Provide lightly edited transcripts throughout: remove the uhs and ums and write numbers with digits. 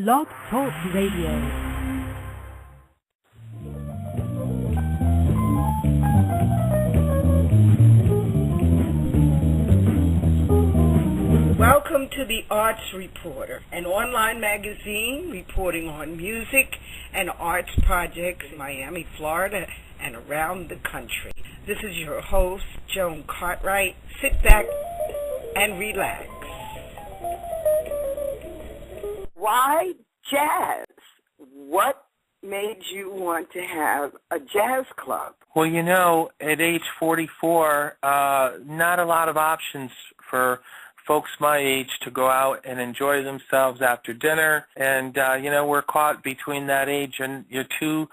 Blog Talk Radio. Welcome to the Arts Reporter, an online magazine reporting on music and arts projects in Miami, Florida, and around the country. This is your host, Joan Cartwright. Sit back and relax. Why jazz? What made you want to have a jazz club? Well, you know, at age 44, not a lot of options for folks my age to go out and enjoy themselves after dinner. And, you know, we're caught between that age, and you're too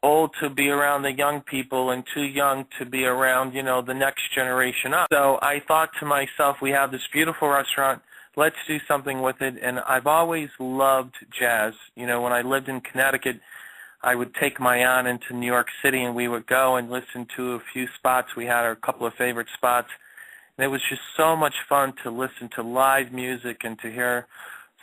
old to be around the young people and too young to be around, you know, the next generation up. So I thought to myself, we have this beautiful restaurant. Let's do something with it. And I've always loved jazz. You know, when I lived in Connecticut, I would take my aunt into New York City, and we would go and listen to a few spots. We had a couple of favorite spots. And it was just so much fun to listen to live music and to hear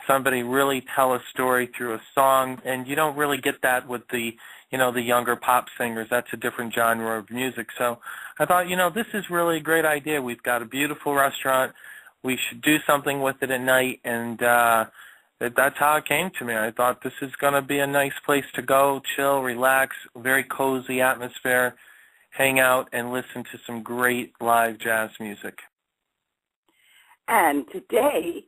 somebody really tell a story through a song. And you don't really get that with the, you know, the younger pop singers. That's a different genre of music. So I thought, you know, this is really a great idea. We've got a beautiful restaurant. We should do something with it at night, and that's how it came to me. I thought this is going to be a nice place to go, chill, relax, very cozy atmosphere, hang out, and listen to some great live jazz music. And today,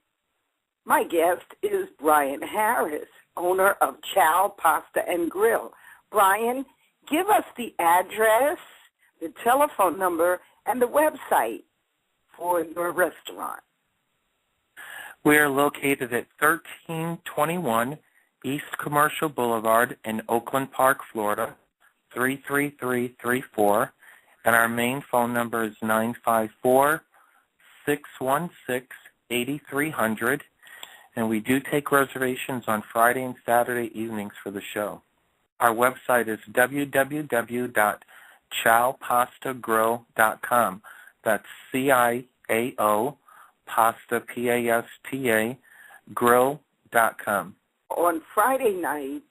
my guest is Brian Harris, owner of Ciao Pasta and Grill. Brian, give us the address, the telephone number, and the website for your restaurant. We are located at 1321 East Commercial Boulevard in Oakland Park, Florida, 33334, and our main phone number is 954-616-8300, and we do take reservations on Friday and Saturday evenings for the show. Our website is www.ciaopastagrill.com. That's CIAO, pasta, P-A-S-T-A, grill.com. On Friday night,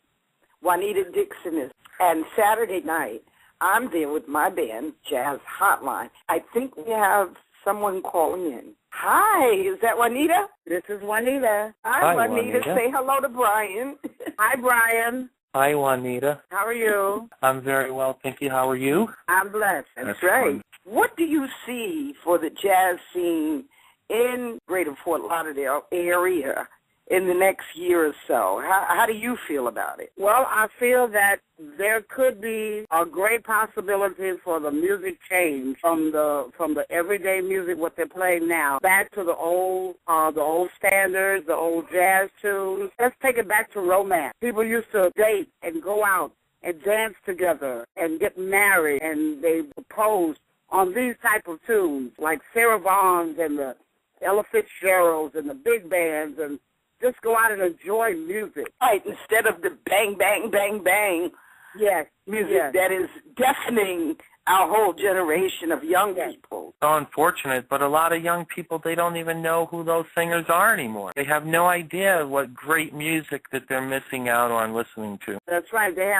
Juanita Dixon is, and Saturday night, I'm there with my band, Jazz Hotline. I think we have someone calling in. Hi, is that Juanita? This is Juanita. Hi, Juanita. Say hello to Brian. Hi, Brian. Hi, Juanita. How are you? I'm very well, thank you. How are you? I'm blessed. That's great. Fun. What do you see for the jazz scene in Greater Fort Lauderdale area in the next year or so? How do you feel about it? Well, I feel that there could be a great possibility for the music change from the everyday music, what they're playing now, back to the old standards, the old jazz tunes. Let's take it back to romance. People used to date and go out and dance together and get married, and they proposed on these type of tunes, like Sarah Vaughan's and the Ella Fitzgeralds and the big bands, and just go out and enjoy music. Right, instead of the bang, bang, bang, bang music that is deafening our whole generation of young people. So unfortunate, but a lot of young people, they don't even know who those singers are anymore. They have no idea what great music that they're missing out on listening to. That's right. They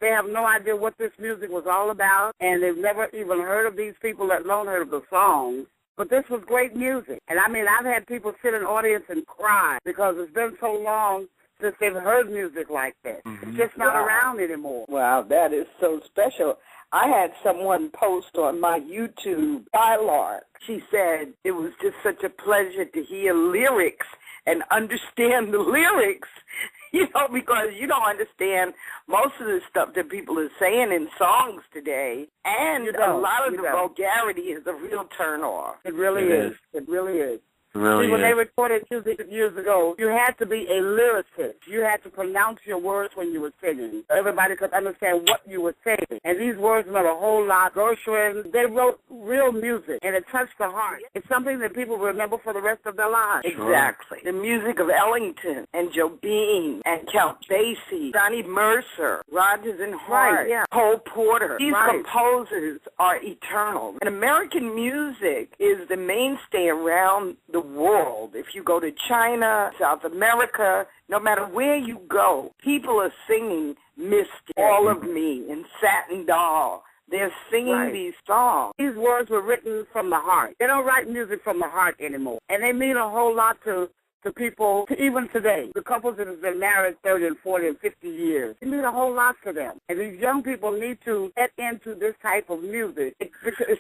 have no idea what this music was all about, and they've never even heard of these people, let alone heard of the songs. But this was great music. And, I mean, I've had people sit in the audience and cry because it's been so long since they've heard music like this. Mm-hmm. It's just not around anymore. Wow, that is so special. I had someone post on my YouTube, Skylark. She said it was just such a pleasure to hear lyrics and understand the lyrics, you know, because you don't understand most of the stuff that people are saying in songs today. And a lot of the vulgarity is a real turn-off. It really is. It really is. Really See, when they recorded music years ago, you had to be a lyricist. You had to pronounce your words when you were singing. Everybody could understand what you were saying. And these words meant a whole lot. Gershwin, they wrote real music, and it touched the heart. It's something that people remember for the rest of their lives. Exactly. The music of Ellington and Joe Bean and Count Basie, Johnny Mercer, Rodgers and Hart, Cole Porter. These composers are eternal. And American music is the mainstay around the world. If you go to China, South America, no matter where you go, people are singing Misty, All of Me, and Satin Doll. They're singing these songs. These words were written from the heart. They don't write music from the heart anymore. And they mean a whole lot to people, even today. The couples that have been married 30 and 40 and 50 years, it means a whole lot to them. And these young people need to get into this type of music. It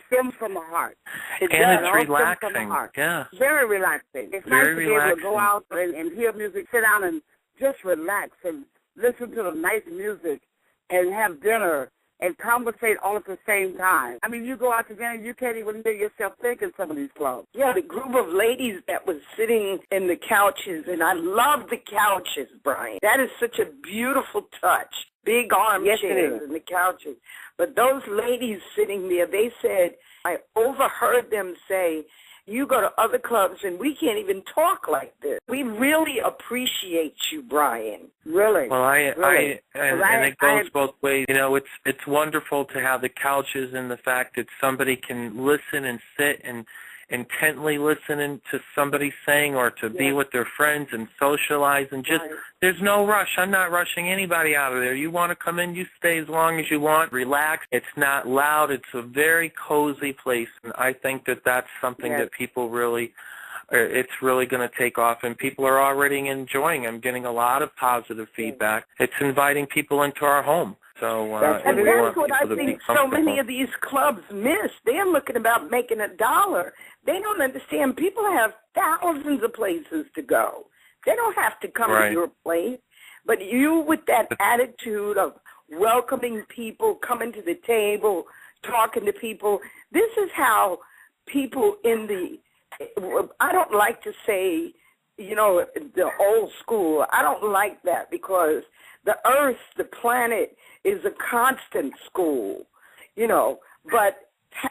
stems from the heart. It's relaxing. From the heart. Yeah. Very relaxing. It's nice to be able to go out and hear music, sit down and just relax and listen to the nice music and have dinner and conversate all at the same time. I mean, you go out to dinner, you can't even hear yourself think in some of these clubs. Yeah, the group of ladies that was sitting in the couches, and I love the couches, Brian. That is such a beautiful touch. Big armchairs and the couches. But those ladies sitting there, they said, I overheard them say, you go to other clubs and we can't even talk like this. We really appreciate you, Brian. Really? Well, and it goes both ways. You know, it's wonderful to have the couches and the fact that somebody can listen and sit and intently listen to somebody sing, or to be with their friends and socialize, and just there's no rush. I'm not rushing anybody out of there. You want to come in, you stay as long as you want. Relax. It's not loud. It's a very cozy place, and I think that that's something that people really, it's really going to take off, and people are already enjoying. I'm getting a lot of positive feedback. It's inviting people into our home. So, and that's what I think so many of these clubs miss. They're looking about making $1. They don't understand people have thousands of places to go. They don't have to come to your place. But you, with that attitude of welcoming people, coming to the table, talking to people, this is how people in the, I don't like to say, you know, the old school. I don't like that, because the earth, the planet, is a constant school, you know. But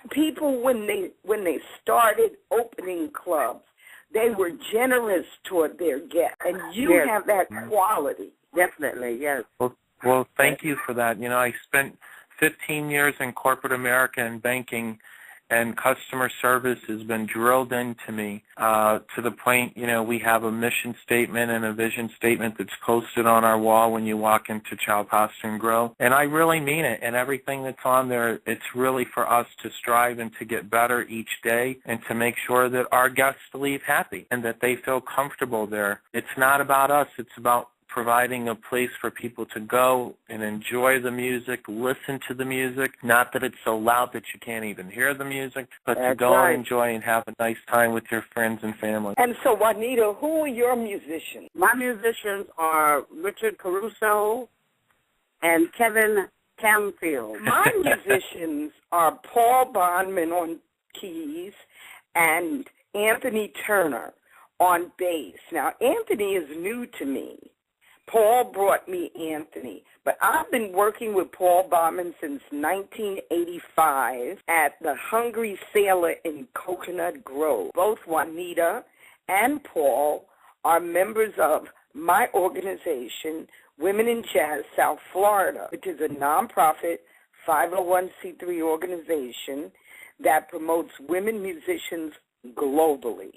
people, when they started opening clubs, they were generous toward their guests, and you have that quality. Definitely, yes. Well, thank you for that. You know, I spent 15 years in corporate America and banking, and customer service has been drilled into me to the point, you know, we have a mission statement and a vision statement that's posted on our wall when you walk into Ciao, Pasta and Grow. And I really mean it. And everything that's on there, it's really for us to strive and to get better each day, and to make sure that our guests leave happy and that they feel comfortable there. It's not about us. It's about providing a place for people to go and enjoy the music, listen to the music, not that it's so loud that you can't even hear the music, but to go and enjoy and have a nice time with your friends and family. And so, Juanita, who are your musicians? My musicians are Richard Caruso and Kevin Camfield. My musicians are Paul Banman on keys and Anthony Turner on bass. Now, Anthony is new to me. Paul brought me Anthony, but I've been working with Paul Banman since 1985 at the Hungry Sailor in Coconut Grove. Both Juanita and Paul are members of my organization, Women in Jazz South Florida, which is a nonprofit 501c3 organization that promotes women musicians globally.